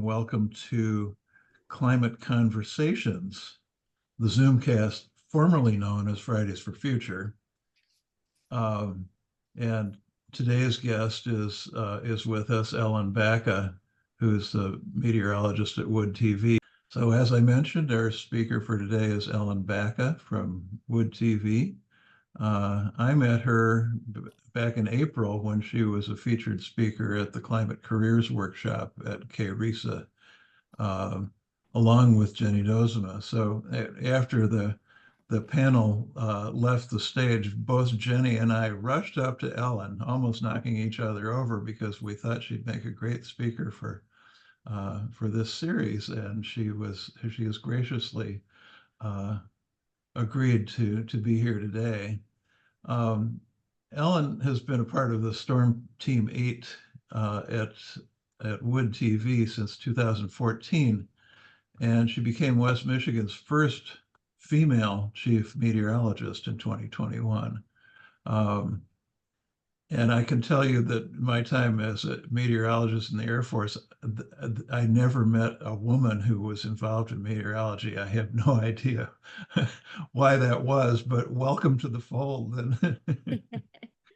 and welcome to Climate Conversations, the Zoomcast formerly known as Fridays for Future. And today's guest is with us, Ellen Bacca, who's the meteorologist at Wood TV. So as I mentioned, our speaker for today is Ellen Bacca from Wood TV. I met her back in April when she was a featured speaker at the Climate Careers Workshop at KRISA, along with Jenny Dozema. So after the panel left the stage, both Jenny and I rushed up to Ellen, almost knocking each other over because we thought she'd make a great speaker for this series, and she has graciously agreed to be here today. Ellen has been a part of the Storm Team 8 at Wood TV since 2014, and she became West Michigan's first female chief meteorologist in 2021. And I can tell you that my time as a meteorologist in the Air Force, I never met a woman who was involved in meteorology. I have no idea why that was, but welcome to the fold and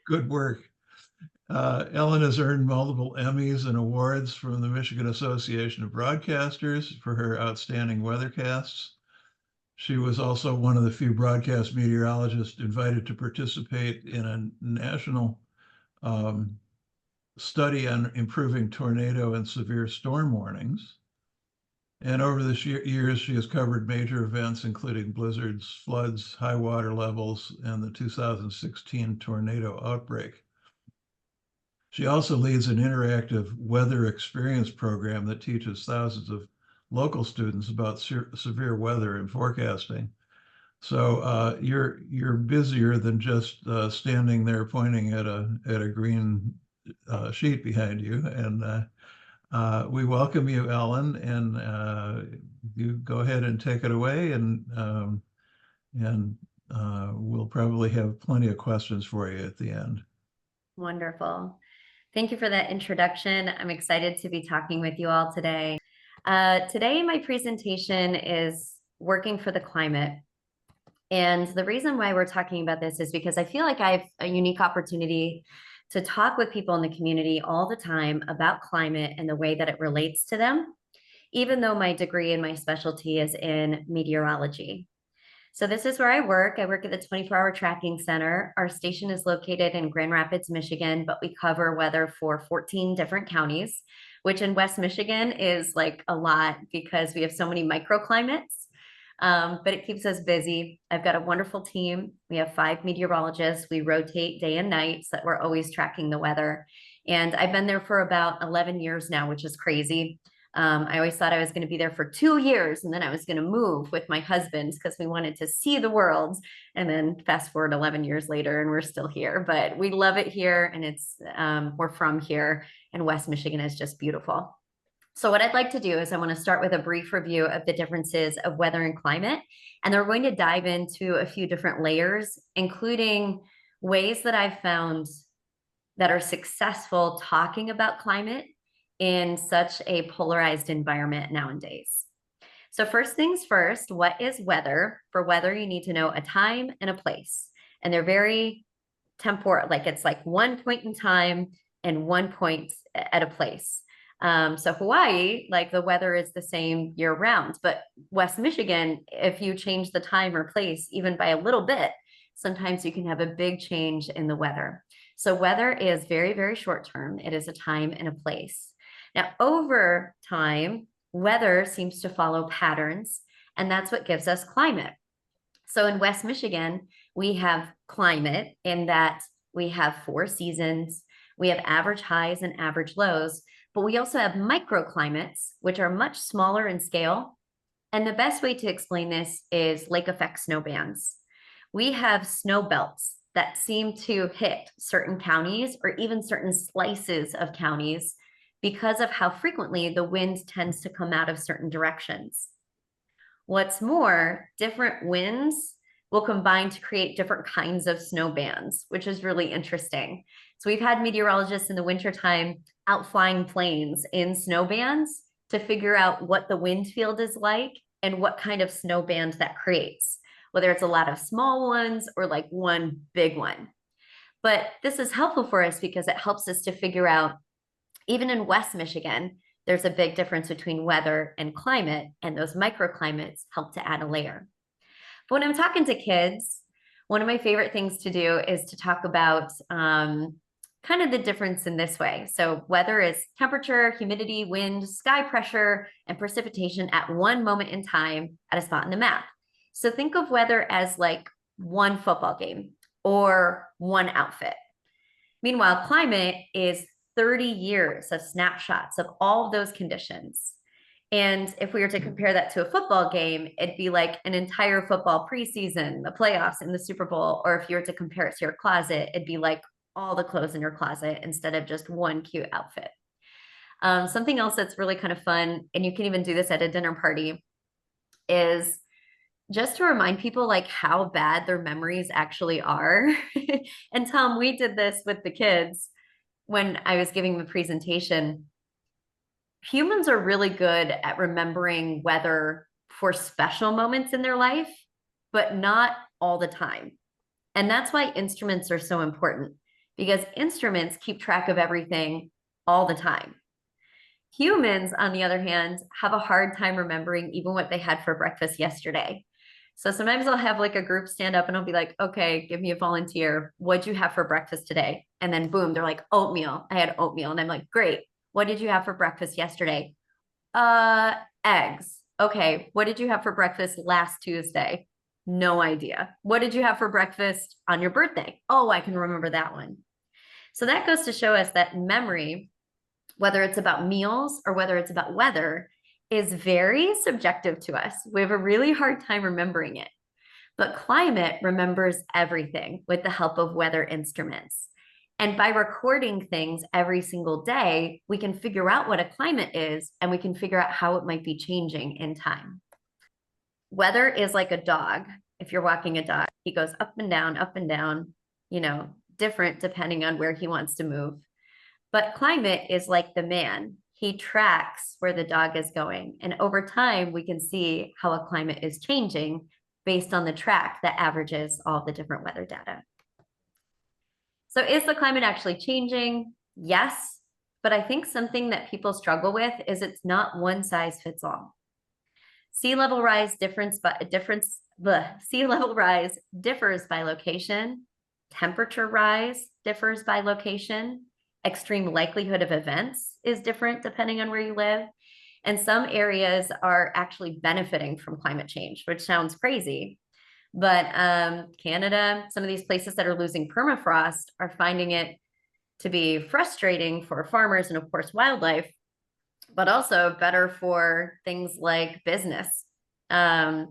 good work. Ellen has earned multiple Emmys and awards from the Michigan Association of Broadcasters for her outstanding weathercasts. She was also one of the few broadcast meteorologists invited to participate in a national study on improving tornado and severe storm warnings. And over the years, she has covered major events, including blizzards, floods, high water levels, and the 2016 tornado outbreak. She also leads an interactive weather experience program that teaches thousands of local students about severe weather and forecasting. So you're busier than just standing there pointing at a green sheet behind you. And we welcome you, Ellen, and you go ahead and take it away, and we'll probably have plenty of questions for you at the end. Wonderful. Thank you for that introduction. I'm excited to be talking with you all today. Today, my presentation is working for the climate. And the reason why we're talking about this is because I feel like I have a unique opportunity to talk with people in the community all the time about climate and the way that it relates to them, even though my degree and my specialty is in meteorology. So this is where I work. I work at the 24-hour tracking center. Our station is located in Grand Rapids, Michigan, but we cover weather for 14 different counties, which in West Michigan is like a lot because we have so many microclimates. But it keeps us busy. I've got a wonderful team. We have 5 meteorologists. We rotate day and night so that we're always tracking the weather. And I've been there for about 11 years now, which is crazy. I always thought I was going to be there for 2 years, and then I was going to move with my husband because we wanted to see the world. And then fast forward 11 years later, and we're still here. But we love it here, and it's we're from here, and West Michigan is just beautiful. So what I'd like to do is I want to start with a brief review of the differences of weather and climate, and then we're going to dive into a few different layers, including ways that I've found that are successful talking about climate in such a polarized environment nowadays. So first things first, what is weather? For weather, you need to know a time and a place, and they're very temporal, like it's like one point in time and one point at a place. So Hawaii, like the weather is the same year round, but West Michigan, if you change the time or place, even by a little bit, sometimes you can have a big change in the weather. So weather is very, very short term. It is a time and a place. Now, over time, weather seems to follow patterns, and that's what gives us climate. So in West Michigan, we have climate in that we have 4 seasons. We have average highs and average lows. But we also have microclimates, which are much smaller in scale. And the best way to explain this is lake effect snow bands. We have snow belts that seem to hit certain counties or even certain slices of counties because of how frequently the wind tends to come out of certain directions. What's more, different winds will combine to create different kinds of snow bands, which is really interesting. So we've had meteorologists in the wintertime out flying planes in snow bands to figure out what the wind field is like and what kind of snow band that creates, whether it's a lot of small ones or like one big one. But this is helpful for us because it helps us to figure out, even in West Michigan, there's a big difference between weather and climate, and those microclimates help to add a layer. But when I'm talking to kids, one of my favorite things to do is to talk about kind of the difference in this way. So weather is temperature, humidity, wind, sky pressure, and precipitation at one moment in time at a spot in the map. So think of weather as like one football game or one outfit. Meanwhile, climate is 30 years of snapshots of all of those conditions. And if we were to compare that to a football game, it'd be like an entire football preseason, the playoffs, and the Super Bowl. Or if you were to compare it to your closet, it'd be like all the clothes in your closet instead of just one cute outfit. Something else that's really kind of fun, and you can even do this at a dinner party, is just to remind people like how bad their memories actually are. And Tom, we did this with the kids when I was giving the presentation. Humans are really good at remembering weather for special moments in their life, but not all the time. And that's why instruments are so important, because instruments keep track of everything all the time. Humans, on the other hand, have a hard time remembering even what they had for breakfast yesterday. So sometimes I'll have like a group stand up and I'll be like, okay, give me a volunteer. What'd you have for breakfast today? And then boom, they're like, oatmeal. I had oatmeal. And I'm like, great. What did you have for breakfast yesterday? Eggs. Okay. What did you have for breakfast last Tuesday? No idea. What did you have for breakfast on your birthday? Oh, I can remember that one. So that goes to show us that memory, whether it's about meals or whether it's about weather, is very subjective to us. We have a really hard time remembering it. But climate remembers everything with the help of weather instruments. And by recording things every single day, we can figure out what a climate is and we can figure out how it might be changing in time. Weather is like a dog. If you're walking a dog, he goes up and down, different depending on where he wants to move. But climate is like the man. He tracks where the dog is going. And over time, we can see how a climate is changing based on the track that averages all the different weather data. So is the climate actually changing? Yes. But I think something that people struggle with is it's not one size fits all. Sea level rise differs by location. Temperature rise differs by location. Extreme likelihood of events is different depending on where you live. And some areas are actually benefiting from climate change, which sounds crazy. But Canada, some of these places that are losing permafrost are finding it to be frustrating for farmers and, of course, wildlife, but also better for things like business. So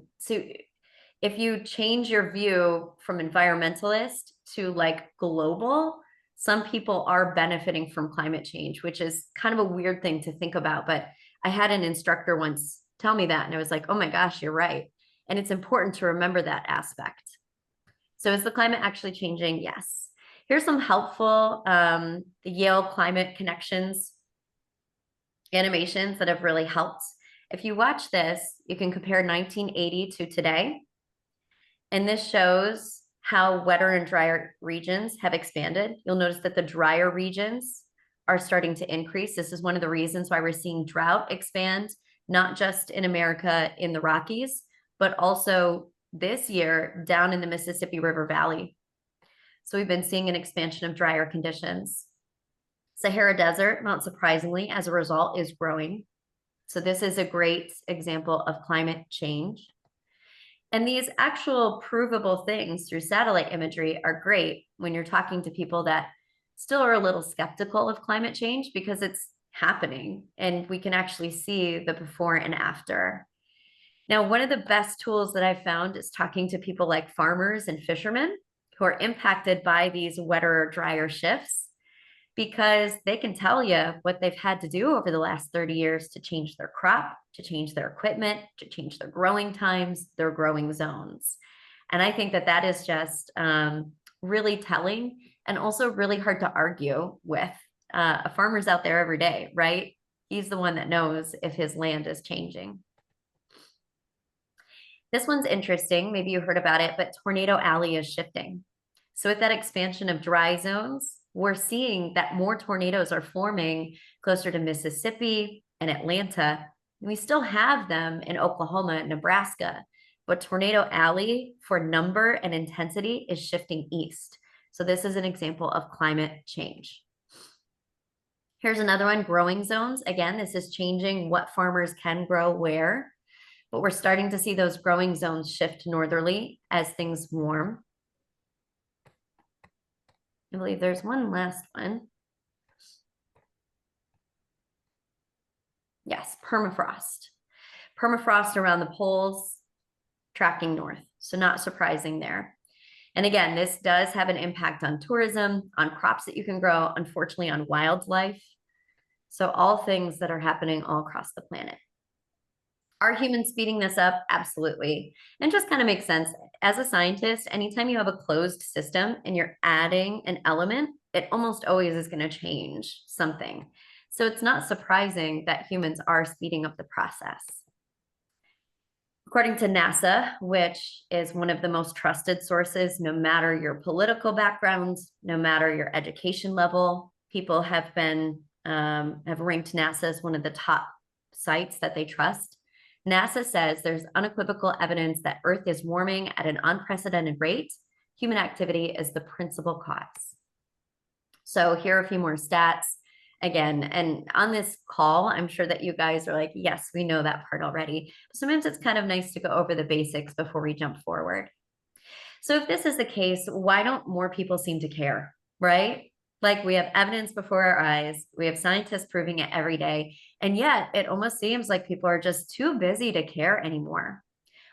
if you change your view from environmentalist to like global, some people are benefiting from climate change, which is kind of a weird thing to think about. But I had an instructor once tell me that, and I was like, oh my gosh, you're right. And it's important to remember that aspect. So is the climate actually changing? Yes. Here's some helpful the Yale Climate Connections animations that have really helped. If you watch this, you can compare 1980 to today. And this shows how wetter and drier regions have expanded. You'll notice that the drier regions are starting to increase. This is one of the reasons why we're seeing drought expand, not just in America in the Rockies, but also this year down in the Mississippi River Valley. So we've been seeing an expansion of drier conditions. Sahara Desert, not surprisingly, as a result, is growing. So this is a great example of climate change. And these actual provable things through satellite imagery are great when you're talking to people that still are a little skeptical of climate change, because it's happening and we can actually see the before and after. Now, one of the best tools that I've found is talking to people like farmers and fishermen who are impacted by these wetter or drier shifts, because they can tell you what they've had to do over the last 30 years to change their crop, to change their equipment, to change their growing times, their growing zones. And I think that that is just really telling and also really hard to argue with. Farmers out there every day, right? He's the one that knows if his land is changing. This one's interesting. Maybe you heard about it, but Tornado Alley is shifting. So with that expansion of dry zones, we're seeing that more tornadoes are forming closer to Mississippi and Atlanta. We still have them in Oklahoma and Nebraska, but Tornado Alley for number and intensity is shifting east. So this is an example of climate change. Here's another one, growing zones. Again, this is changing what farmers can grow where, but we're starting to see those growing zones shift northerly as things warm. I believe there's one last one. Yes, permafrost. Permafrost around the poles, tracking north. So not surprising there. And again, this does have an impact on tourism, on crops that you can grow, unfortunately on wildlife. So all things that are happening all across the planet. Are humans speeding this up? Absolutely. And just kind of makes sense. As a scientist, anytime you have a closed system and you're adding an element, it almost always is going to change something. So it's not surprising that humans are speeding up the process. According to NASA, which is one of the most trusted sources, no matter your political background, no matter your education level, people have been have ranked NASA as one of the top sites that they trust. NASA says there's unequivocal evidence that Earth is warming at an unprecedented rate. Human activity is the principal cause. So here are a few more stats. Again, and on this call, I'm sure that you guys are like, yes, we know that part already. But sometimes it's kind of nice to go over the basics before we jump forward. So if this is the case, why don't more people seem to care, right? Like we have evidence before our eyes, we have scientists proving it every day, and yet it almost seems like people are just too busy to care anymore.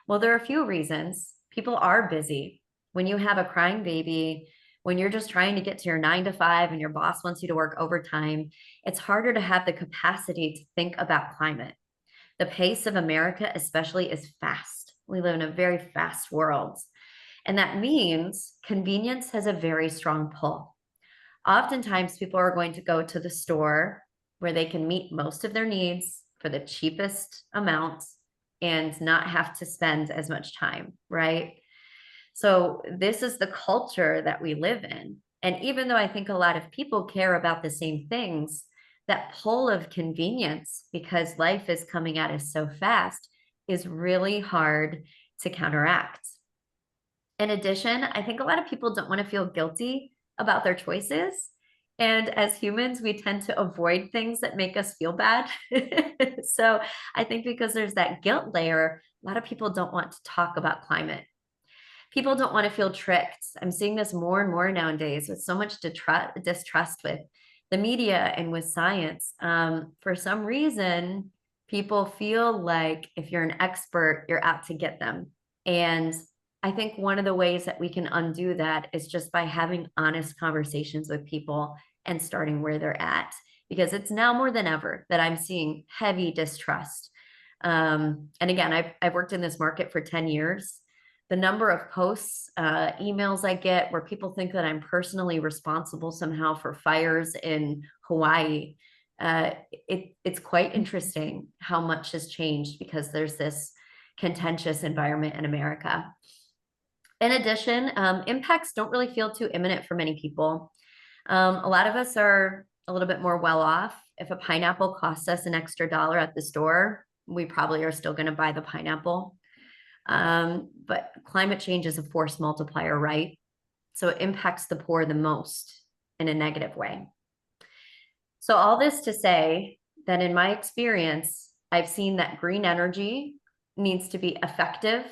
Well, there are a few reasons. People are busy. When you have a crying baby, when you're just trying to get to your 9 to 5 and your boss wants you to work overtime, it's harder to have the capacity to think about climate. The pace of America especially is fast. We live in a very fast world. And that means convenience has a very strong pull. Oftentimes, people are going to go to the store where they can meet most of their needs for the cheapest amount and not have to spend as much time, right? So this is the culture that we live in. And even though I think a lot of people care about the same things, that pull of convenience, because life is coming at us so fast, is really hard to counteract. In addition, I think a lot of people don't want to feel guilty about their choices. And as humans, we tend to avoid things that make us feel bad. So I think because there's that guilt layer, a lot of people don't want to talk about climate. People don't want to feel tricked. I'm seeing this more and more nowadays with so much distrust with the media and with science. For some reason, people feel like if you're an expert, you're out to get them. And I think one of the ways that we can undo that is just by having honest conversations with people and starting where they're at, because it's now more than ever that I'm seeing heavy distrust. And again, I've worked in this market for 10 years. The number of posts, emails I get where people think that I'm personally responsible somehow for fires in Hawaii, it's quite interesting how much has changed because there's this contentious environment in America. In addition, impacts don't really feel too imminent for many people. A lot of us are a little bit more well off. If a pineapple costs us an extra $1 at the store, we probably are still going to buy the pineapple. But climate change is a force multiplier, right? So it impacts the poor the most in a negative way. So all this to say that in my experience, I've seen that green energy needs to be effective,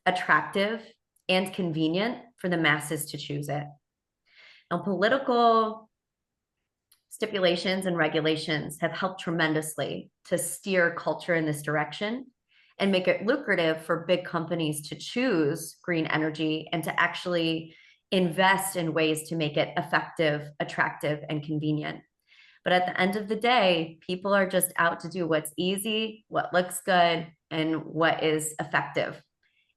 attractive, and convenient for the masses to choose it. Now, political stipulations and regulations have helped tremendously to steer culture in this direction and make it lucrative for big companies to choose green energy and to actually invest in ways to make it effective, attractive, and convenient. But at the end of the day, people are just out to do what's easy, what looks good, and what is effective.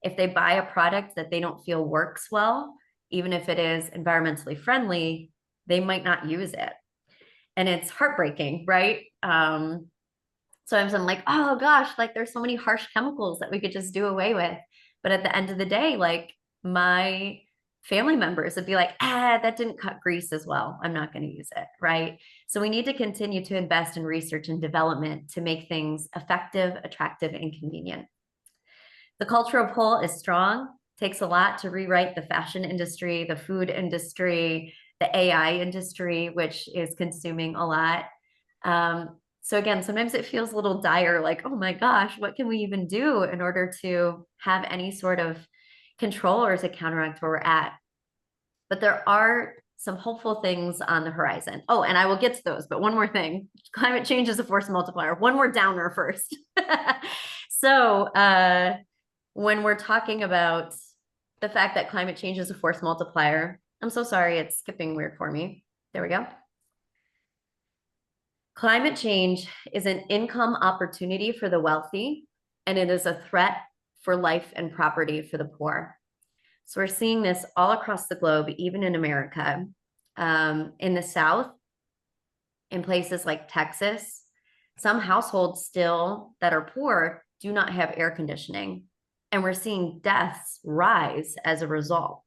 If they buy a product that they don't feel works well, even if it is environmentally friendly, they might not use it. and it's heartbreaking, right? Sometimes I'm like, oh gosh, like there's so many harsh chemicals that we could just do away with. But at the end of the day, like my family members would be like, that didn't cut grease as well. I'm not going to use it. Right. So we need to continue to invest in research and development to make things effective, attractive, and convenient. The cultural pull is strong. Takes a lot to rewrite the fashion industry, the food industry, the AI industry, which is consuming a lot. So again, sometimes it feels a little dire, like, oh my gosh, what can we even do in order to have any sort of control or to counteract where we're at? But there are some hopeful things on the horizon. Oh, and I will get to those, but one more thing. Climate change is a force multiplier. One more downer first. So when we're talking about the fact that climate change is a force multiplier, I'm so sorry, it's skipping weird for me. There we go. Climate change is an income opportunity for the wealthy, and it is a threat for life and property for the poor. So we're seeing this all across the globe, even in America. In the South, in places like Texas, some households still that are poor do not have air conditioning, and we're seeing deaths rise as a result.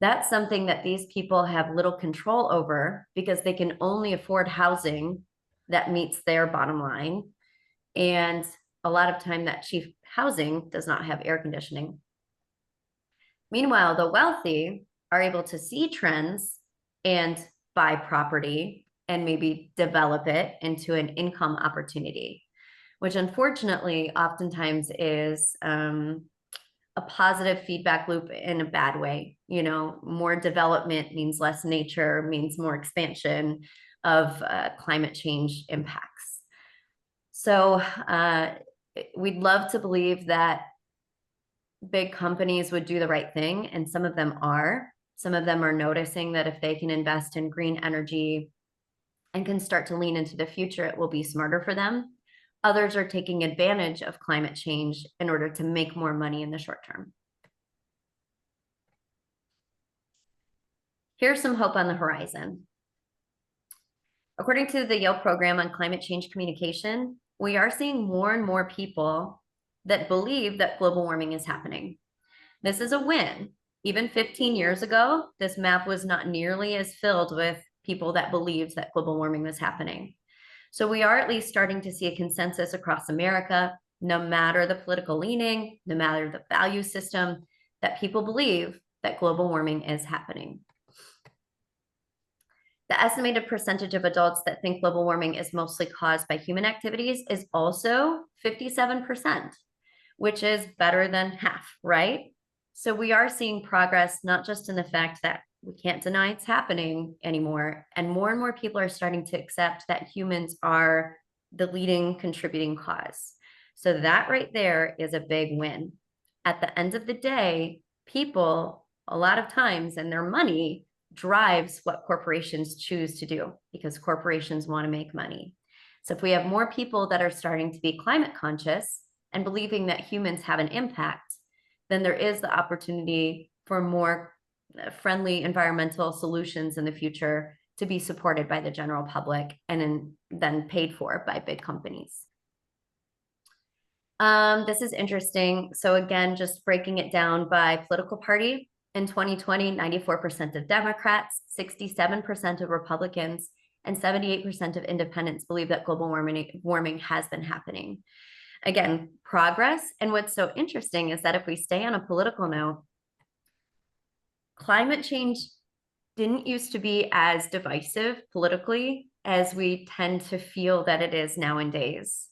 That's something that these people have little control over because they can only afford housing that meets their bottom line. And a lot of time that cheap housing does not have air conditioning. Meanwhile, the wealthy are able to see trends and buy property and maybe develop it into an income opportunity, which unfortunately oftentimes is a positive feedback loop in a bad way. You know, more development means less nature, means more expansion of climate change impacts. So we'd love to believe that big companies would do the right thing, and some of them are. Some of them are noticing that if they can invest in green energy and can start to lean into the future, it will be smarter for them. Others are taking advantage of climate change in order to make more money in the short term. Here's some hope on the horizon. According to the Yale program on climate change communication, we are seeing more and more people that believe that global warming is happening. This is a win. Even 15 years ago, this map was not nearly as filled with people that believed that global warming was happening. So we are at least starting to see a consensus across America, no matter the political leaning, no matter the value system, that people believe that global warming is happening. The estimated percentage of adults that think global warming is mostly caused by human activities is also 57%, which is better than half, right? So we are seeing progress, not just in the fact that we can't deny it's happening anymore, and more people are starting to accept that humans are the leading contributing cause. So that right there is a big win. At the end of the day, people, a lot of times, and their money drives what corporations choose to do because corporations want to make money. So if we have more people that are starting to be climate conscious and believing that humans have an impact, then there is the opportunity for more friendly environmental solutions in the future to be supported by the general public and then paid for by big companies. This is interesting. So again, just breaking it down by political party. In 2020, 94% of Democrats, 67% of Republicans, and 78% of independents believe that global warming has been happening. Again, progress. And what's so interesting is that if we stay on a political note, climate change didn't used to be as divisive politically as we tend to feel that it is nowadays.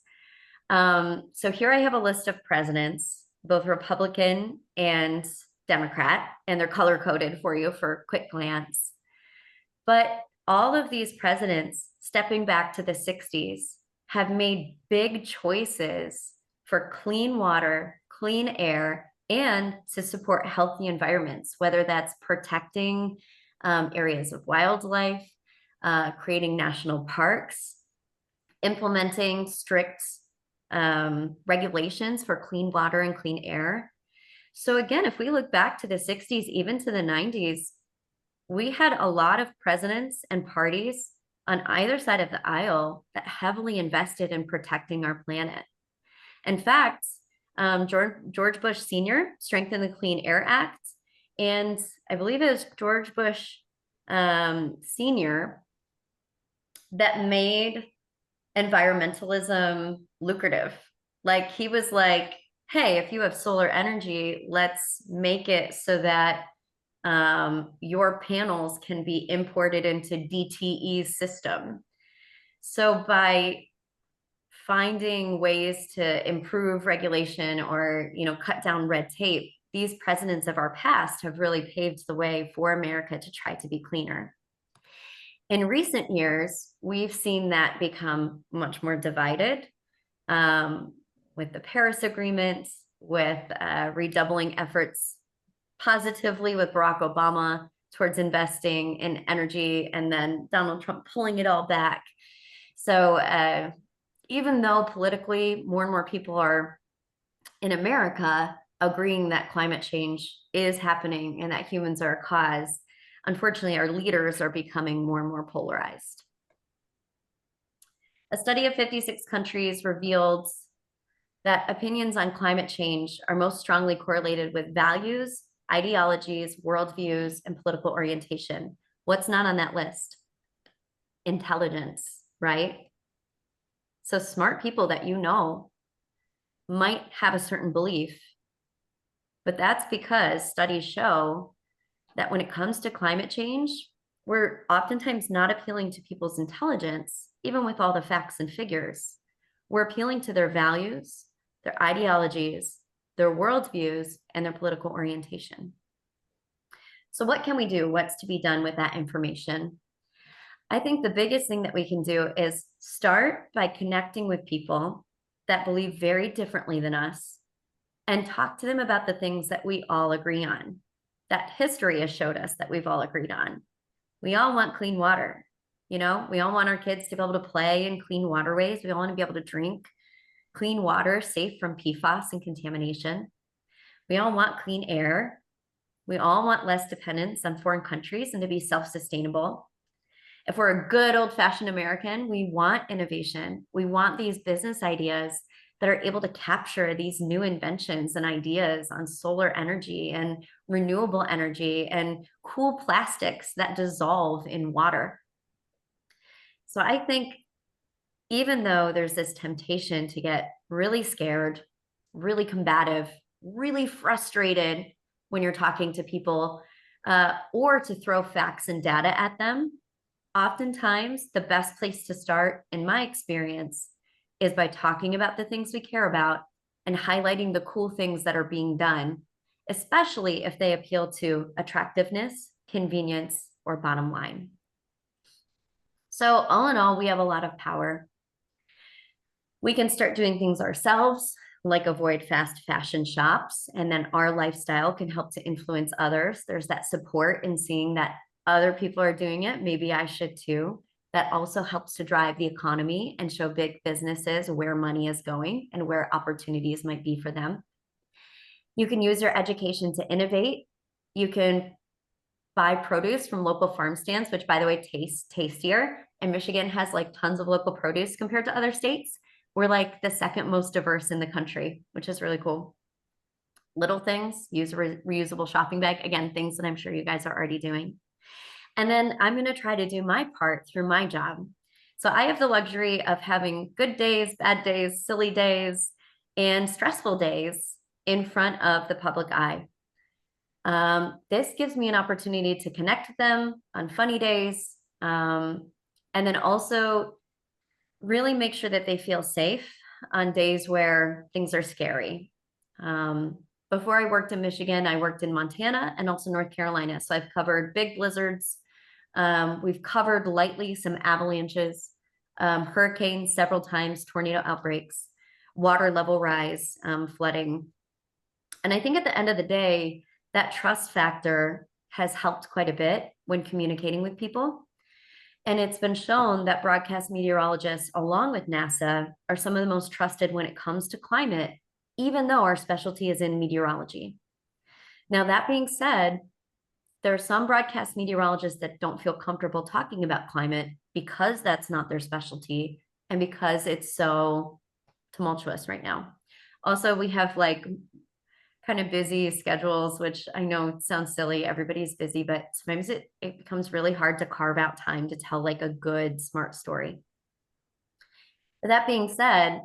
So here I have a list of presidents, both Republican and Democrat, and they're color coded for you for a quick glance. But all of these presidents, stepping back to the 60s, have made big choices for clean water, clean air, and to support healthy environments, whether that's protecting areas of wildlife, creating national parks, implementing strict regulations for clean water and clean air. So again, if we look back to the 60s, even to the 90s, we had a lot of presidents and parties on either side of the aisle that heavily invested in protecting our planet. In fact, George Bush Sr. strengthened the Clean Air Act, and I believe it was George Bush Sr. that made environmentalism lucrative. Like, he was like, hey, if you have solar energy, let's make it so that your panels can be imported into DTE's system. So by finding ways to improve regulation or, cut down red tape, these presidents of our past have really paved the way for America to try to be cleaner. In recent years, we've seen that become much more divided, with the Paris Agreement, with redoubling efforts positively with Barack Obama towards investing in energy, and then Donald Trump pulling it all back. So even though politically more and more people are in America agreeing that climate change is happening and that humans are a cause, unfortunately, our leaders are becoming more and more polarized. A study of 56 countries revealed that opinions on climate change are most strongly correlated with values, ideologies, worldviews, and political orientation. What's not on that list? Intelligence, right? So smart people that might have a certain belief, but that's because studies show that when it comes to climate change, we're oftentimes not appealing to people's intelligence, even with all the facts and figures. We're appealing to their values, their ideologies, their worldviews, and their political orientation. So what can we do? What's to be done with that information? I think the biggest thing that we can do is start by connecting with people that believe very differently than us and talk to them about the things that we all agree on, that history has showed us that we've all agreed on. We all want clean water. We all want our kids to be able to play in clean waterways. We all want to be able to drink clean water safe from PFAS and contamination. We all want clean air. We all want less dependence on foreign countries and to be self-sustainable. If we're a good old-fashioned American, we want innovation. We want these business ideas that are able to capture these new inventions and ideas on solar energy and renewable energy and cool plastics that dissolve in water. So I think even though there's this temptation to get really scared, really combative, really frustrated when you're talking to people, or to throw facts and data at them, oftentimes the best place to start, in my experience, is by talking about the things we care about and highlighting the cool things that are being done, especially if they appeal to attractiveness, convenience, or bottom line. So all in all, we have a lot of power. We can start doing things ourselves, like avoid fast fashion shops, and then our lifestyle can help to influence others. There's that support in seeing that other people are doing it. Maybe I should too. That also helps to drive the economy and show big businesses where money is going and where opportunities might be for them. You can use your education to innovate. You can buy produce from local farm stands, which, by the way, tastes tastier. And Michigan has like tons of local produce compared to other states. We're like the second most diverse in the country, which is really cool. Little things, use a reusable shopping bag. Again, things that I'm sure you guys are already doing. And then I'm going to try to do my part through my job. So I have the luxury of having good days, bad days, silly days, and stressful days in front of the public eye. This gives me an opportunity to connect with them on funny days, and then also really make sure that they feel safe on days where things are scary. Before I worked in Michigan, I worked in Montana and also North Carolina. So I've covered big blizzards. We've covered lightly some avalanches, hurricanes several times, tornado outbreaks, water level rise, flooding. And I think at the end of the day, that trust factor has helped quite a bit when communicating with people. And it's been shown that broadcast meteorologists, along with NASA, are some of the most trusted when it comes to climate, even though our specialty is in meteorology. Now, that being said, there are some broadcast meteorologists that don't feel comfortable talking about climate because that's not their specialty and because it's so tumultuous right now. Also, we have like kind of busy schedules, which I know sounds silly. Everybody's busy, but sometimes it becomes really hard to carve out time to tell like a good, smart story. But that being said,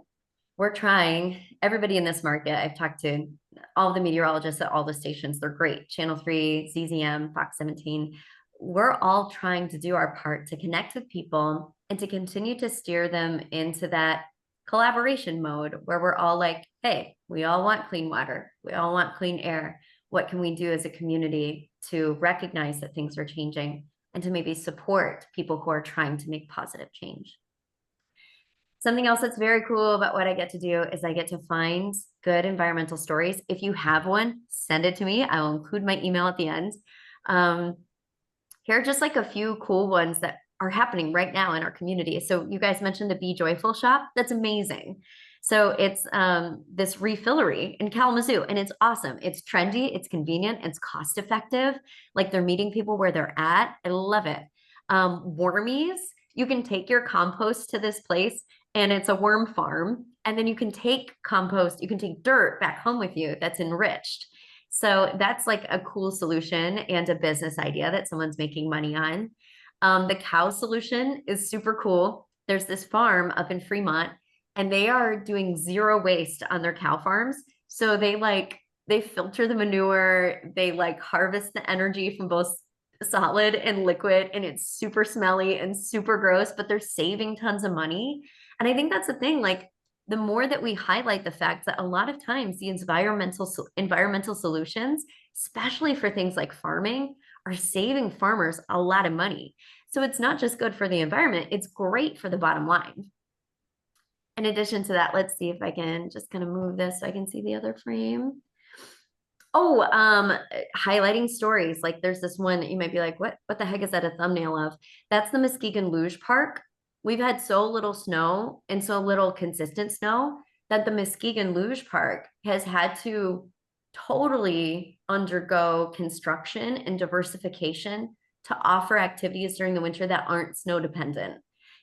we're trying. Everybody in this market, I've talked to all the meteorologists at all the stations. They're great. Channel 3, ZZM, Fox 17. We're all trying to do our part to connect with people and to continue to steer them into that collaboration mode where we're all like, hey, we all want clean water. We all want clean air. What can we do as a community to recognize that things are changing and to maybe support people who are trying to make positive change? Something else that's very cool about what I get to do is I get to find good environmental stories. If you have one, send it to me. I will include my email at the end. Here are just like a few cool ones that are happening right now in our community. So you guys mentioned the Be Joyful shop. That's amazing. So it's this refillery in Kalamazoo, and it's awesome. It's trendy, it's convenient, it's cost effective. Like they're meeting people where they're at. I love it. Wormies, you can take your compost to this place, and it's a worm farm. And then you can take compost, you can take dirt back home with you that's enriched. So that's like a cool solution and a business idea that someone's making money on. The cow solution is super cool. There's this farm up in Fremont, and they are doing zero waste on their cow farms. So they filter the manure, they like harvest the energy from both solid and liquid, and it's super smelly and super gross, but they're saving tons of money. And I think that's the thing, like the more that we highlight the fact that a lot of times the environmental solutions, especially for things like farming, are saving farmers a lot of money. So it's not just good for the environment, it's great for the bottom line. In addition to that, let's see if I can just kind of move this so I can see the other frame. Oh, highlighting stories. Like there's this one, you might be like, what the heck is that a thumbnail of? That's the Muskegon Luge Park. We've had so little snow and so little consistent snow that the Muskegon Luge Park has had to totally undergo construction and diversification to offer activities during the winter that aren't snow dependent.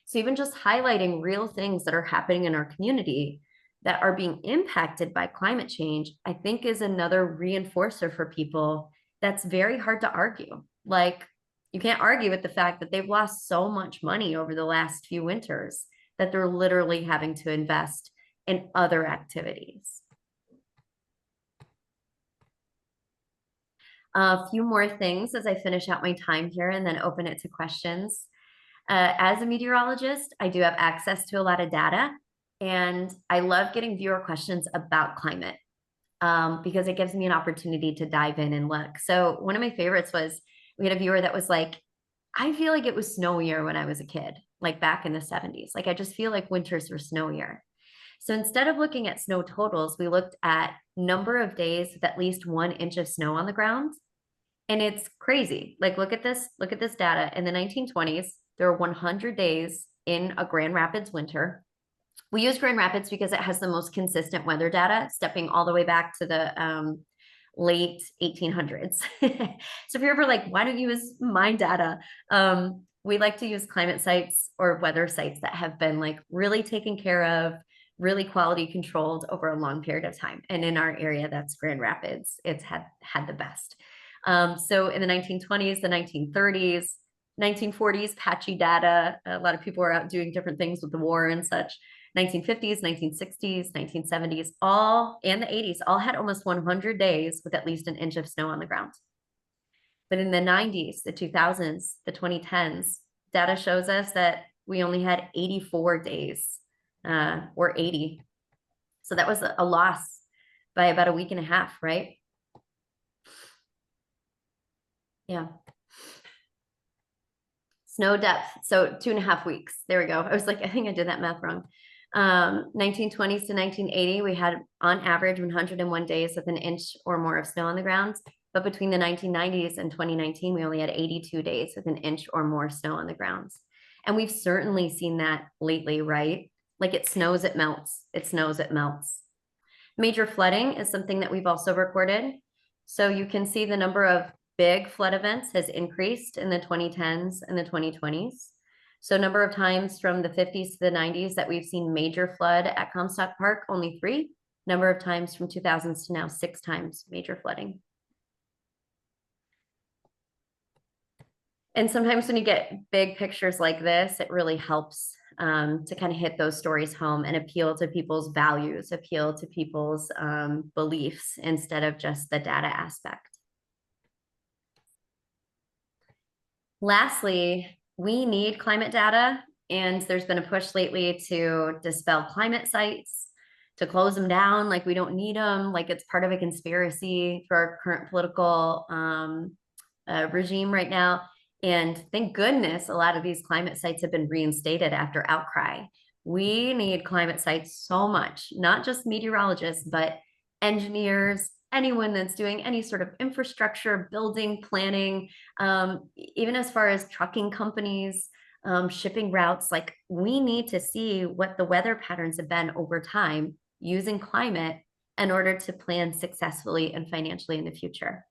So even just highlighting real things that are happening in our community that are being impacted by climate change, I think is another reinforcer for people that's very hard to argue. Like you can't argue with the fact that they've lost so much money over the last few winters that they're literally having to invest in other activities. A few more things as I finish out my time here and then open it to questions. As a meteorologist, I do have access to a lot of data, and I love getting viewer questions about climate because it gives me an opportunity to dive in and look. So one of my favorites was we had a viewer that was like, I feel like it was snowier when I was a kid, like back in the 70s. Like I just feel like winters were snowier. So instead of looking at snow totals, we looked at number of days with at least 1 inch of snow on the ground. And it's crazy. Like look at this data. In the 1920s, there were 100 days in a Grand Rapids winter. We use Grand Rapids because it has the most consistent weather data, stepping all the way back to the late 1800s. So if you're ever like, why don't you use my data? We like to use climate sites or weather sites that have been like really taken care of, really quality controlled over a long period of time. And in our area, that's Grand Rapids. It's had the best. So in the 1920s, the 1930s, 1940s, patchy data. A lot of people were out doing different things with the war and such. 1950s, 1960s, 1970s, all and the 80s, all had almost 100 days with at least 1 inch of snow on the ground. But in the 90s, the 2000s, the 2010s, data shows us that we only had 84 days or 80. So that was a loss by about a week and a half, right? Yeah. Snow depth, so 2.5 weeks. There we go. I was like, I think I did that math wrong. 1920s to 1980, we had on average 101 days with 1 inch or more of snow on the ground. But between the 1990s and 2019, we only had 82 days with 1 inch or more snow on the ground. And we've certainly seen that lately, right? Like it snows, it melts. It snows, it melts. Major flooding is something that we've also recorded. So you can see the number of big flood events has increased in the 2010s and the 2020s. So number of times from the 50s to the 90s that we've seen major flood at Comstock Park, only 3. Number of times from 2000s to now, 6 times major flooding. And sometimes when you get big pictures like this, it really helps to kind of hit those stories home and appeal to people's values, appeal to people's beliefs instead of just the data aspect. Lastly, we need climate data, and there's been a push lately to dispel climate sites, to close them down, like we don't need them, like it's part of a conspiracy for our current political regime right now. And thank goodness a lot of these climate sites have been reinstated after outcry. We need climate sites so much, not just meteorologists, but engineers, anyone that's doing any sort of infrastructure, building, planning, even as far as trucking companies, shipping routes. Like we need to see what the weather patterns have been over time using climate in order to plan successfully and financially in the future.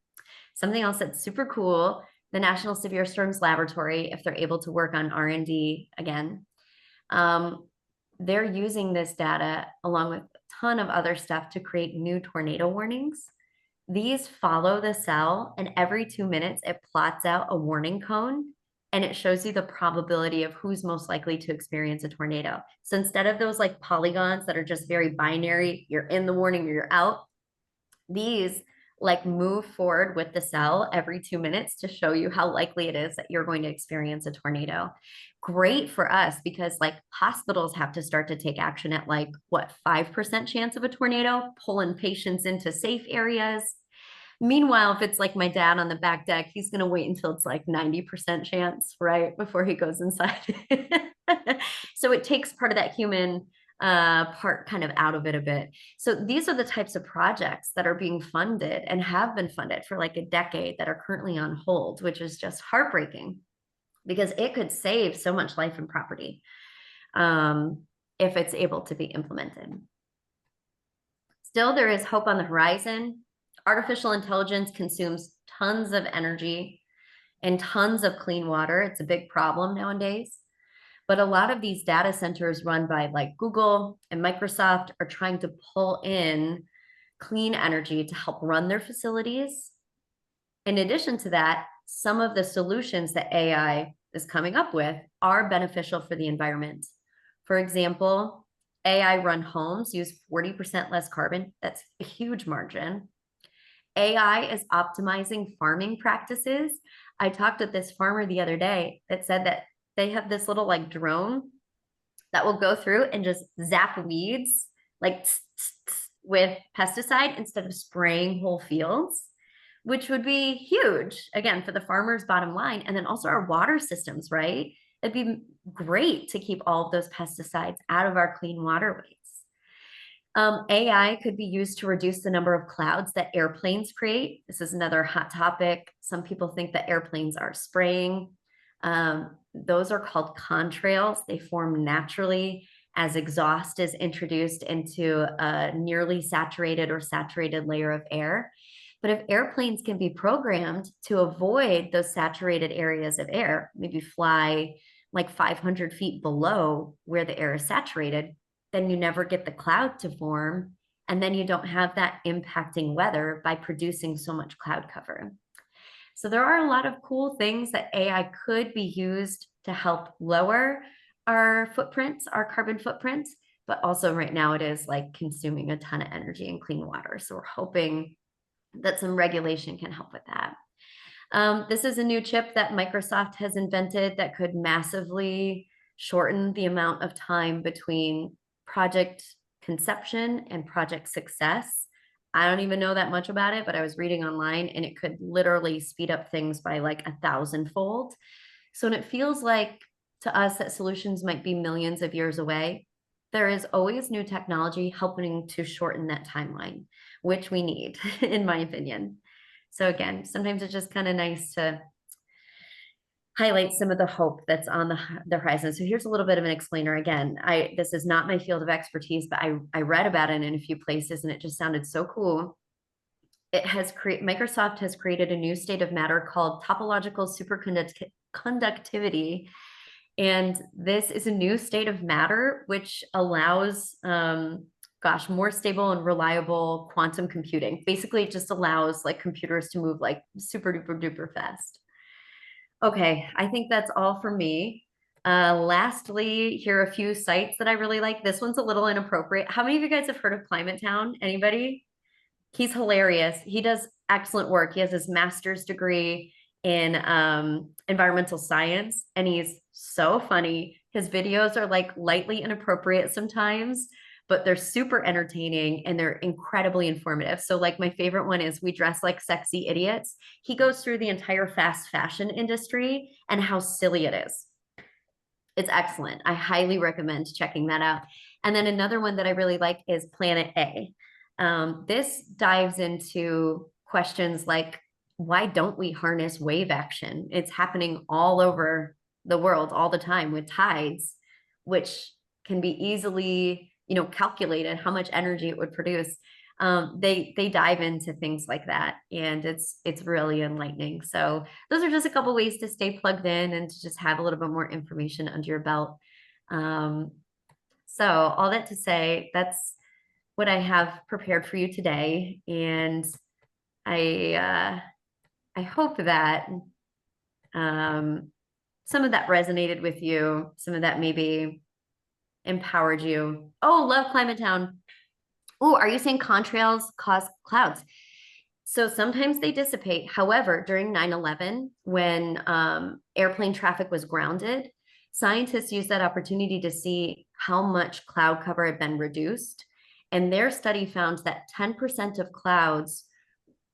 Something else that's super cool, the National Severe Storms Laboratory, if they're able to work on R&D again, they're using this data along with a ton of other stuff to create new tornado warnings. These follow the cell, and every 2 minutes it plots out a warning cone, and it shows you the probability of who's most likely to experience a tornado. So instead of those like polygons that are just very binary, you're in the warning or you're out, these like move forward with the cell every 2 minutes to show you how likely it is that you're going to experience a tornado. Great for us because like hospitals have to start to take action at like what, 5% chance of a tornado, pulling patients into safe areas. Meanwhile, if it's like my dad on the back deck, he's going to wait until it's like 90% chance, right, before he goes inside. So it takes part of that human part kind of out of it a bit. So these are the types of projects that are being funded and have been funded for like a decade that are currently on hold, which is just heartbreaking because it could save so much life and property if it's able to be implemented. Still, there is hope on the horizon. Artificial intelligence consumes tons of energy and tons of clean water. It's a big problem nowadays. But a lot of these data centers run by like Google and Microsoft are trying to pull in clean energy to help run their facilities. In addition to that, some of the solutions that AI is coming up with are beneficial for the environment. For example, AI run homes use 40% less carbon. That's a huge margin. AI is optimizing farming practices. I talked with this farmer the other day that said that they have this little like drone that will go through and just zap weeds like with pesticide instead of spraying whole fields, which would be huge, again, for the farmer's bottom line. And then also our water systems, right? It'd be great to keep all of those pesticides out of our clean waterways. AI could be used to reduce the number of clouds that airplanes create. This is another hot topic. Some people think that airplanes are spraying. Those are called contrails. They form naturally as exhaust is introduced into a nearly saturated or saturated layer of air. But if airplanes can be programmed to avoid those saturated areas of air, maybe fly like 500 feet below where the air is saturated, then you never get the cloud to form. And then you don't have that impacting weather by producing so much cloud cover. So there are a lot of cool things that AI could be used to help lower our footprints, our carbon footprints, but also right now it is like consuming a ton of energy and clean water. So we're hoping that some regulation can help with that. This is a new chip that Microsoft has invented that could massively shorten the amount of time between project conception and project success. I don't even know that much about it, but I was reading online and it could literally speed up things by like 1,000-fold. So when it feels like to us that solutions might be millions of years away, there is always new technology helping to shorten that timeline, which we need, in my opinion. So again, sometimes it's just kind of nice to highlight some of the hope that's on the horizon. So here's a little bit of an explainer. Again, this is not my field of expertise, but I read about it in a few places and it just sounded so cool. Microsoft has created a new state of matter called topological superconductivity. And this is a new state of matter, which allows, more stable and reliable quantum computing. Basically, it just allows like computers to move like super duper duper fast. Okay, I think that's all for me. Lastly, here are a few sites that I really like. This one's a little inappropriate. How many of you guys have heard of Climate Town? Anybody? He's hilarious. He does excellent work. He has his master's degree in environmental science, and he's so funny. His videos are like lightly inappropriate sometimes, but they're super entertaining and they're incredibly informative. So, like, my favorite one is We Dress Like Sexy Idiots. He goes through the entire fast fashion industry and how silly it is. It's excellent. I highly recommend checking that out. And then another one that I really like is Planet A. This dives into questions like, why don't we harness wave action? It's happening all over the world all the time with tides, which can be easily, calculated how much energy it would produce. They dive into things like that, and it's really enlightening. So those are just a couple ways to stay plugged in and to just have a little bit more information under your belt. So all that to say, that's what I have prepared for you today, and I hope that some of that resonated with you, some of that maybe empowered you. Oh, love Climate Town. Oh, are you saying contrails cause clouds? So sometimes they dissipate. However, during 9/11, when airplane traffic was grounded, scientists used that opportunity to see how much cloud cover had been reduced. And their study found that 10% of clouds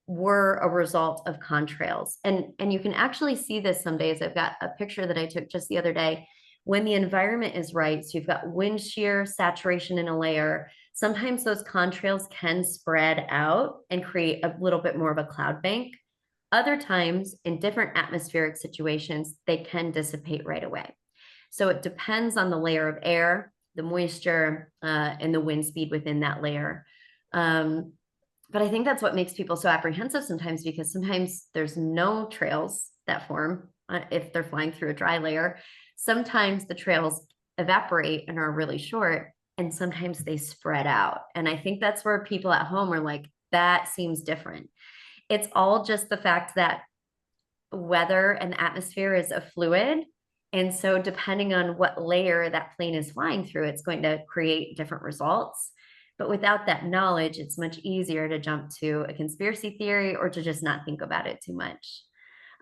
were a result of contrails. And you can actually see this some days. I've got a picture that I took just the other day. When the environment is right, so you've got wind shear, saturation in a layer, sometimes those contrails can spread out and create a little bit more of a cloud bank. Other times, in different atmospheric situations, they can dissipate right away. So it depends on the layer of air, the moisture, and the wind speed within that layer. But I think that's what makes people so apprehensive sometimes, because sometimes there's no trails that form if they're flying through a dry layer. Sometimes the trails evaporate and are really short, and sometimes they spread out. And I think that's where people at home are like, that seems different. It's all just the fact that weather and atmosphere is a fluid. And so depending on what layer that plane is flying through, it's going to create different results. But without that knowledge, it's much easier to jump to a conspiracy theory or to just not think about it too much.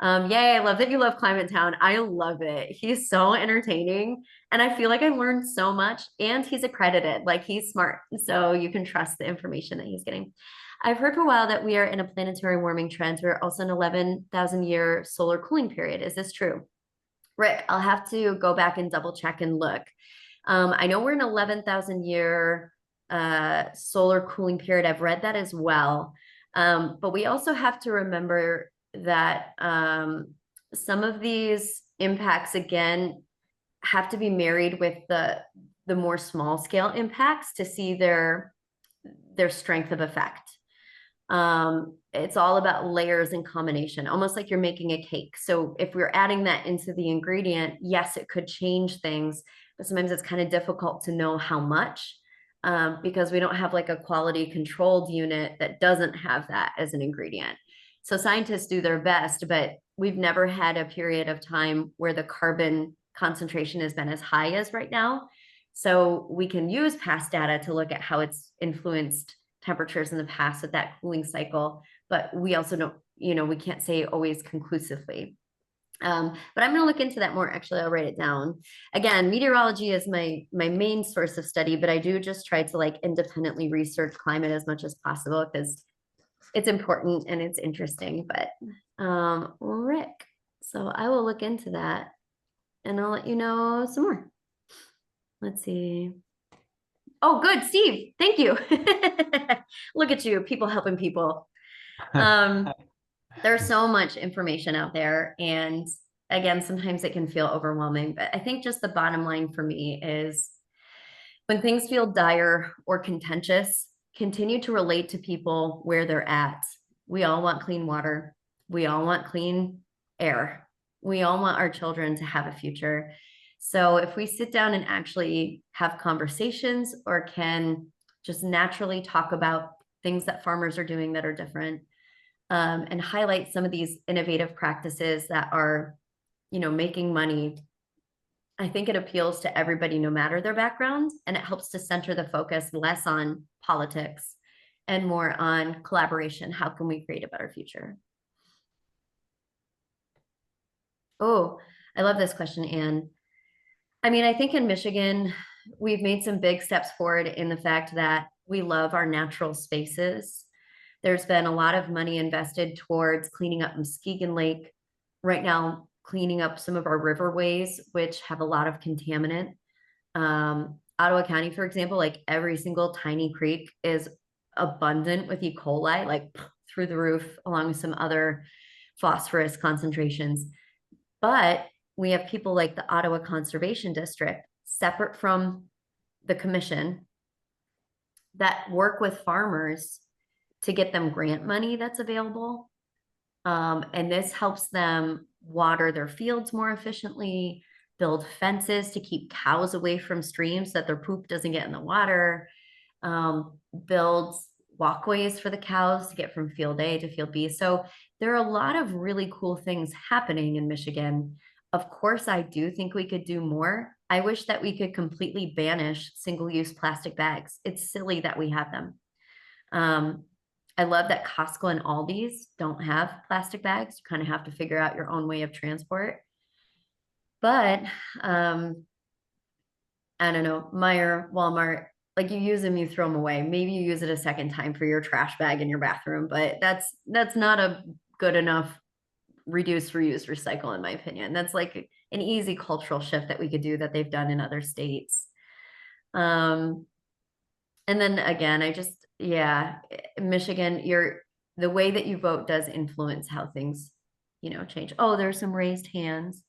Yay, I love that you love Climate Town. I love it. He's so entertaining. And I feel like I learned so much, and he's accredited, like he's smart. So you can trust the information that he's getting. I've heard for a while that we are in a planetary warming trend. We're also in 11,000 year solar cooling period. Is this true? Rick, I'll have to go back and double check and look. I know we're in 11,000 year solar cooling period. I've read that as well. But we also have to remember that some of these impacts, again, have to be married with the more small scale impacts to see their strength of effect. It's all about layers and combination, almost like you're making a cake. So if we're adding that into the ingredient, yes, it could change things, but sometimes it's kind of difficult to know how much, because we don't have like a quality controlled unit that doesn't have that as an ingredient. So scientists do their best, but we've never had a period of time where the carbon concentration has been as high as right now. So we can use past data to look at how it's influenced temperatures in the past with that cooling cycle, but we also don't, we can't say always conclusively. But I'm going to look into that more. Actually, I'll write it down. Again, meteorology is my main source of study, but I do just try to like independently research climate as much as possible because it's important and it's interesting. But Rick, so I will look into that and I'll let you know some more. Let's see. Oh, good, Steve. Thank you. Look at you, people helping people. There's so much information out there. And again, sometimes it can feel overwhelming. But I think just the bottom line for me is when things feel dire or contentious, continue to relate to people where they're at. We all want clean water. We all want clean air. We all want our children to have a future. So if we sit down and actually have conversations or can just naturally talk about things that farmers are doing that are different, and highlight some of these innovative practices that are, making money, I think it appeals to everybody, no matter their background, and it helps to center the focus less on politics and more on collaboration. How can we create a better future? Oh, I love this question, Anne. I mean, I think in Michigan, we've made some big steps forward in the fact that we love our natural spaces. There's been a lot of money invested towards cleaning up Muskegon Lake. Right now, cleaning up some of our riverways, which have a lot of contaminant. Ottawa County, for example, like every single tiny creek is abundant with E. coli, like through the roof, along with some other phosphorus concentrations. But we have people like the Ottawa Conservation District, separate from the commission, that work with farmers to get them grant money that's available. And this helps them water their fields more efficiently, build fences to keep cows away from streams so that their poop doesn't get in the water, builds walkways for the cows to get from field A to field B. So there are a lot of really cool things happening in Michigan. Of course, I do think we could do more. I wish that we could completely banish single-use plastic bags. It's silly that we have them. I love that Costco and Aldi's don't have plastic bags. You kind of have to figure out your own way of transport. But I don't know, Meijer, Walmart, like you use them, you throw them away. Maybe you use it a second time for your trash bag in your bathroom, but that's not a good enough reduce, reuse, recycle, in my opinion. That's like an easy cultural shift that we could do that they've done in other states. And then again, yeah, Michigan, the way that you vote does influence how things, change. Oh, there's some raised hands.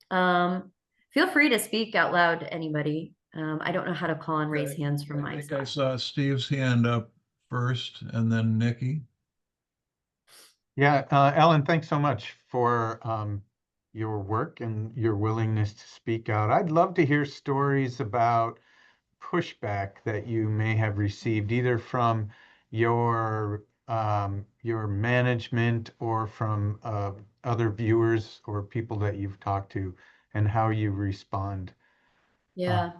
Feel free to speak out loud, anybody. I don't know how to call on raised hands from my I think side. I saw Steve's hand up first and then Nikki. Yeah, Ellen, thanks so much for your work and your willingness to speak out. I'd love to hear stories about pushback that you may have received, either from your management or from other viewers or people that you've talked to, and how you respond. Yeah.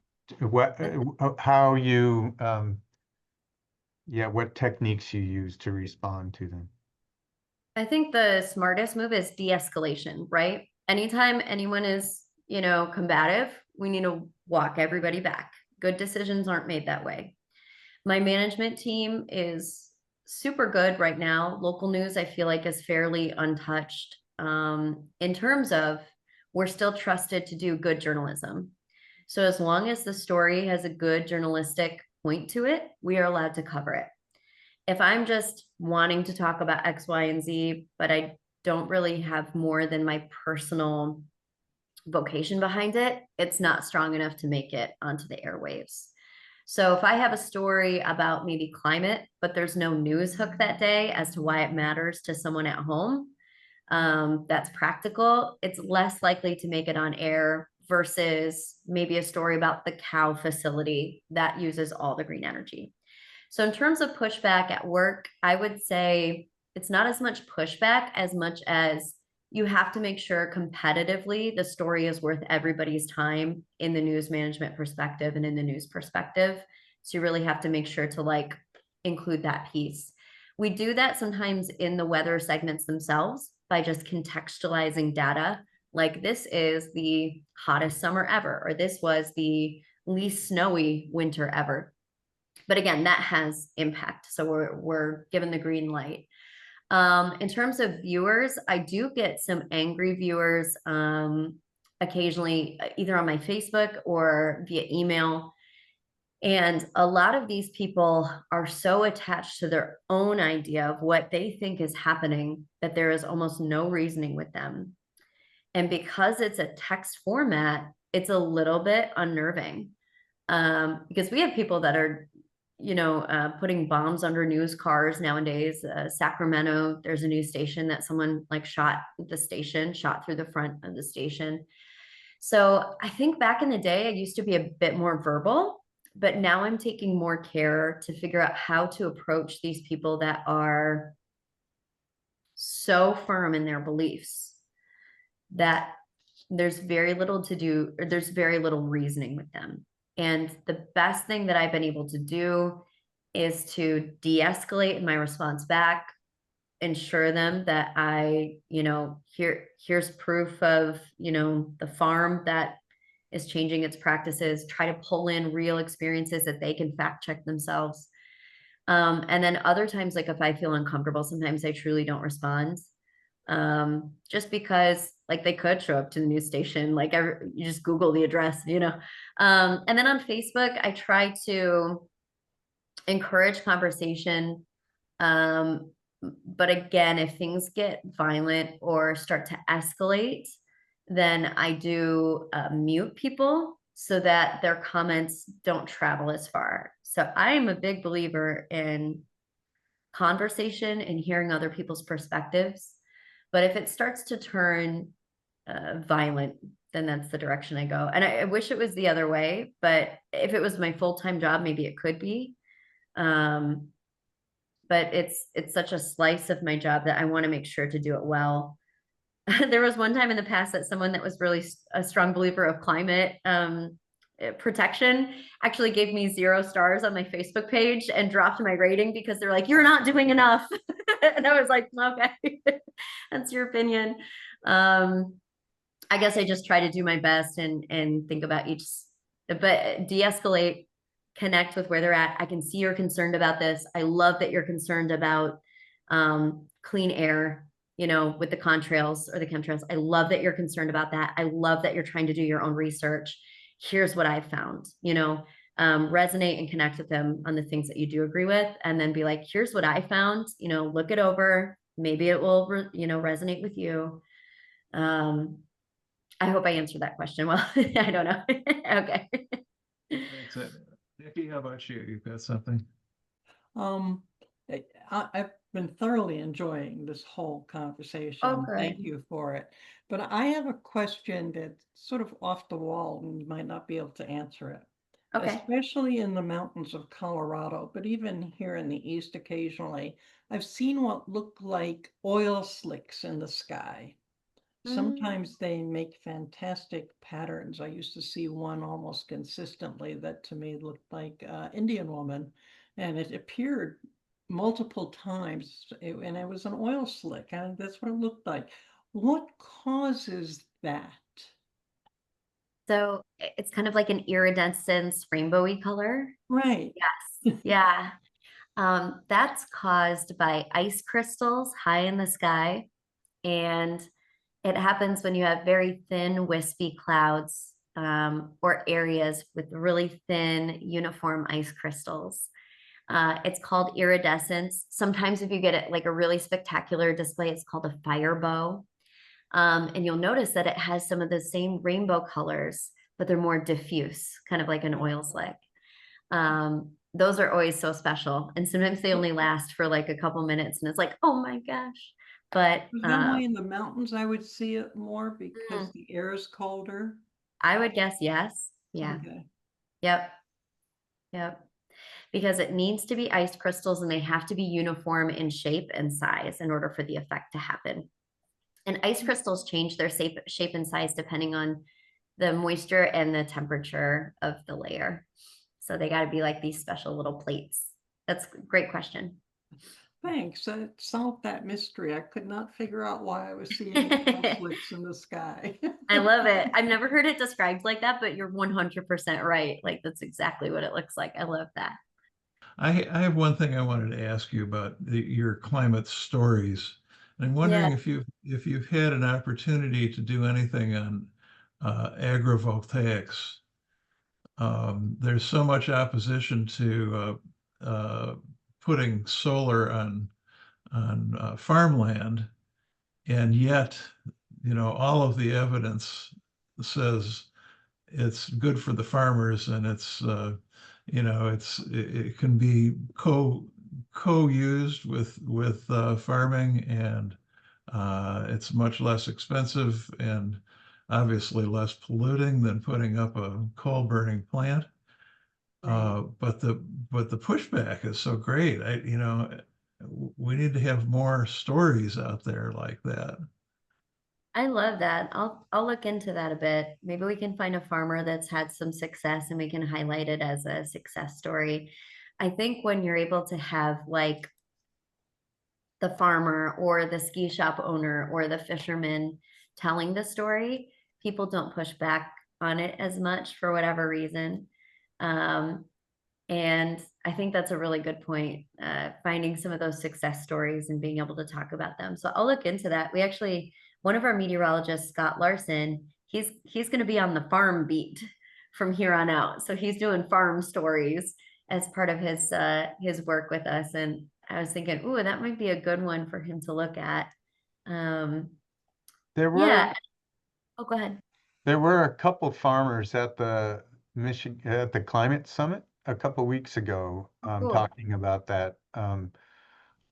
How you, what techniques you use to respond to them. I think the smartest move is de-escalation, right? Anytime anyone is, combative, we need to walk everybody back. Good decisions aren't made that way. My management team is super good right now. Local news, I feel like, is fairly untouched in terms of we're still trusted to do good journalism. So as long as the story has a good journalistic point to it, we are allowed to cover it. If I'm just wanting to talk about X, Y, and Z, but I don't really have more than my personal vocation behind it, it's not strong enough to make it onto the airwaves. So if I have a story about maybe climate, but there's no news hook that day as to why it matters to someone at home, that's practical, it's less likely to make it on air versus maybe a story about the cow facility that uses all the green energy. So in terms of pushback at work, I would say it's not as much pushback as much as you have to make sure competitively the story is worth everybody's time in the news management perspective and in the news perspective. So you really have to make sure to include that piece. We do that sometimes in the weather segments themselves by just contextualizing data. Like this is the hottest summer ever, or this was the least snowy winter ever. But again, that has impact. So we're given the green light. In terms of viewers, I do get some angry viewers occasionally, either on my Facebook or via email. And a lot of these people are so attached to their own idea of what they think is happening that there is almost no reasoning with them. And because it's a text format, it's a little bit unnerving because we have people that are putting bombs under news cars nowadays. Sacramento, there's a news station that someone shot through the front of the station. So I think back in the day, I used to be a bit more verbal, but now I'm taking more care to figure out how to approach these people that are so firm in their beliefs that there's very little to do, or there's very little reasoning with them. And the best thing that I've been able to do is to de-escalate in my response back, ensure them that here's proof of, the farm that is changing its practices, try to pull in real experiences that they can fact check themselves. And then other times, like if I feel uncomfortable, sometimes I truly don't respond. Just because like they could show up to the news station, like you just Google the address. And then on Facebook, I try to encourage conversation. But again, if things get violent or start to escalate, then I do mute people so that their comments don't travel as far. So I am a big believer in conversation and hearing other people's perspectives. But if it starts to turn violent, then that's the direction I go. And I wish it was the other way, but if it was my full-time job, maybe it could be. But it's such a slice of my job that I want to make sure to do it well. There was one time in the past that someone that was really a strong believer of climate protection actually gave me 0 stars on my Facebook page and dropped my rating because they're like, you're not doing enough. And I was like, okay, that's your opinion. I guess I just try to do my best and think about but de-escalate, connect with where they're at. I can see you're concerned about this. I love that you're concerned about clean air, with the contrails or the chemtrails. I love that you're concerned about that. I love that you're trying to do your own research. Here's what I found, resonate and connect with them on the things that you do agree with, and then be like, here's what I found, look it over. Maybe it will, resonate with you. I hope I answered that question well. I don't know. Okay. Thanks. Nikki, how about you? You've got something? I've been thoroughly enjoying this whole conversation. Oh, good. Thank you for it. But I have a question that's sort of off the wall and you might not be able to answer it. Okay. Especially in the mountains of Colorado, but even here in the East occasionally, I've seen what look like oil slicks in the sky. Sometimes they make fantastic patterns. I used to see one almost consistently that to me looked like Indian woman, and it appeared multiple times, and it was an oil slick, and that's what it looked like. What causes that? So it's kind of like an iridescence rainbowy color. Right. Yes. Yeah. That's caused by ice crystals high in the sky. And it happens when you have very thin, wispy clouds or areas with really thin, uniform ice crystals. It's called iridescence. Sometimes if you get it like a really spectacular display, it's called a fire bow. And you'll notice that it has some of the same rainbow colors, but they're more diffuse, kind of like an oil slick. Those are always so special. And sometimes they only last for like a couple minutes and it's like, oh my gosh. But Is that why in the mountains I would see it more because the air is colder? I would guess yes. Yeah. Okay. Yep. Yep. Because it needs to be ice crystals and they have to be uniform in shape and size in order for the effect to happen. And ice crystals change their shape and size depending on the moisture and the temperature of the layer. So they got to be like these special little plates. That's a great question. Thanks. That solved that mystery. I could not figure out why I was seeing conflicts in the sky. I love it. I've never heard it described like that, but you're 100% right. Like that's exactly what it looks like. I love that. I have one thing I wanted to ask you about your climate stories. I'm wondering if you've had an opportunity to do anything on agrivoltaics. There's so much opposition to putting solar on farmland, and yet, all of the evidence says it's good for the farmers, and it can be co-used with farming, and it's much less expensive, and obviously less polluting than putting up a coal burning plant. Right. But the pushback is so great. We need to have more stories out there like that. I love that. I'll look into that a bit. Maybe we can find a farmer that's had some success and we can highlight it as a success story. I think when you're able to have like the farmer or the ski shop owner or the fisherman telling the story, people don't push back on it as much for whatever reason. Um, and I think that's a really good point, finding some of those success stories and being able to talk about them. So I'll look into that. We actually, one of our meteorologists, Scott Larson, he's going to be on the farm beat from here on out. So he's doing farm stories as part of his work with us. And I was thinking, ooh, that might be a good one for him to look at. There were Yeah. Oh, go ahead. there were a couple farmers at the climate summit a couple weeks ago, Cool. talking about that.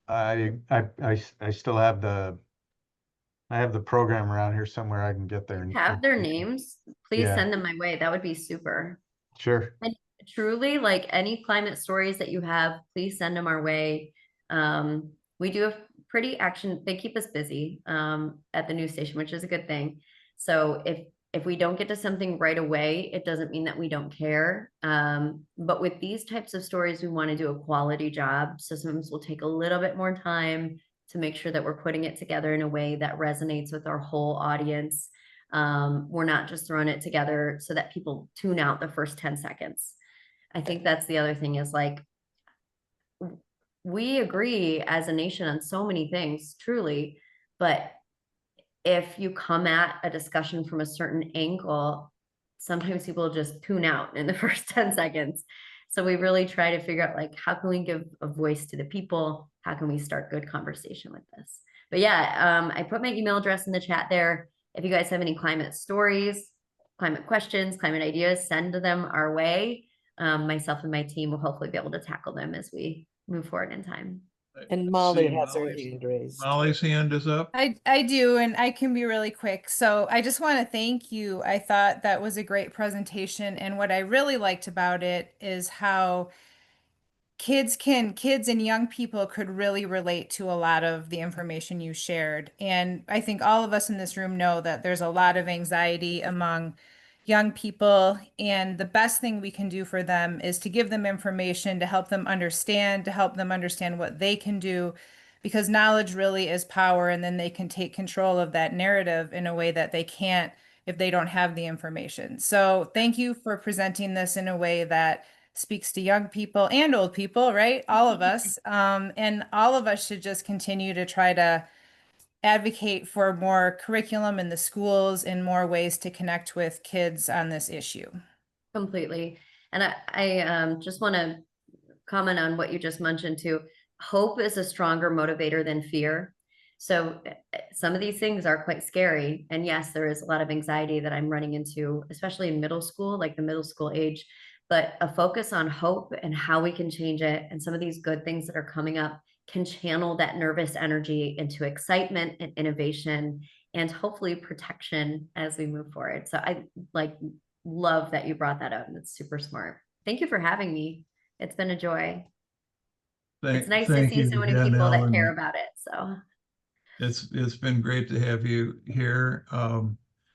I still have the program around here somewhere. I can get there and Have their names, please Yeah. send them my way. That would be super. Sure. And truly, like any climate stories that you have, please send them our way. We do a pretty action, they keep us busy at the news station, which is a good thing. So if we don't get to something right away, it doesn't mean that we don't care. But with these types of stories, we want to do a quality job. So sometimes we'll take a little bit more time to make sure that we're putting it together in a way that resonates with our whole audience. We're not just throwing it together so that people tune out the first 10 seconds. I think that's the other thing is like, we agree as a nation on so many things, truly, but if you come at a discussion from a certain angle, sometimes people just tune out in the first 10 seconds. So we really try to figure out like, how can we give a voice to the people? How can we start good conversation with this? But yeah, I put my email address in the chat there. If you guys have any climate stories, climate questions, climate ideas, send them our way. Myself and my team will hopefully be able to tackle them as we move forward in time. And Molly See, has her hand raised. Molly's hand is up. I do, and I can be really quick. So I just want to thank you. I thought that was a great presentation, and what I really liked about it is how kids and young people could really relate to a lot of the information you shared. And I think all of us in this room know that there's a lot of anxiety among young people, and the best thing we can do for them is to give them information to help them understand what they can do, because knowledge really is power, and then they can take control of that narrative in a way that they can't if they don't have the information. So thank you for presenting this in a way that speaks to young people and old people, right? All of us. And all of us should just continue to try to advocate for more curriculum in the schools and more ways to connect with kids on this issue. Completely. And I just want to comment on what you just mentioned too. Hope is a stronger motivator than fear. So some of these things are quite scary. And yes, there is a lot of anxiety that I'm running into, especially in middle school, like the middle school age, but a focus on hope and how we can change it. And some of these good things that are coming up can channel that nervous energy into excitement and innovation and hopefully protection as we move forward. So I love that you brought that up. It's super smart. Thank you for having me. It's been a joy. It's nice to Thank see you so many again, people that Ellen. care about it. So It's been great to have you here.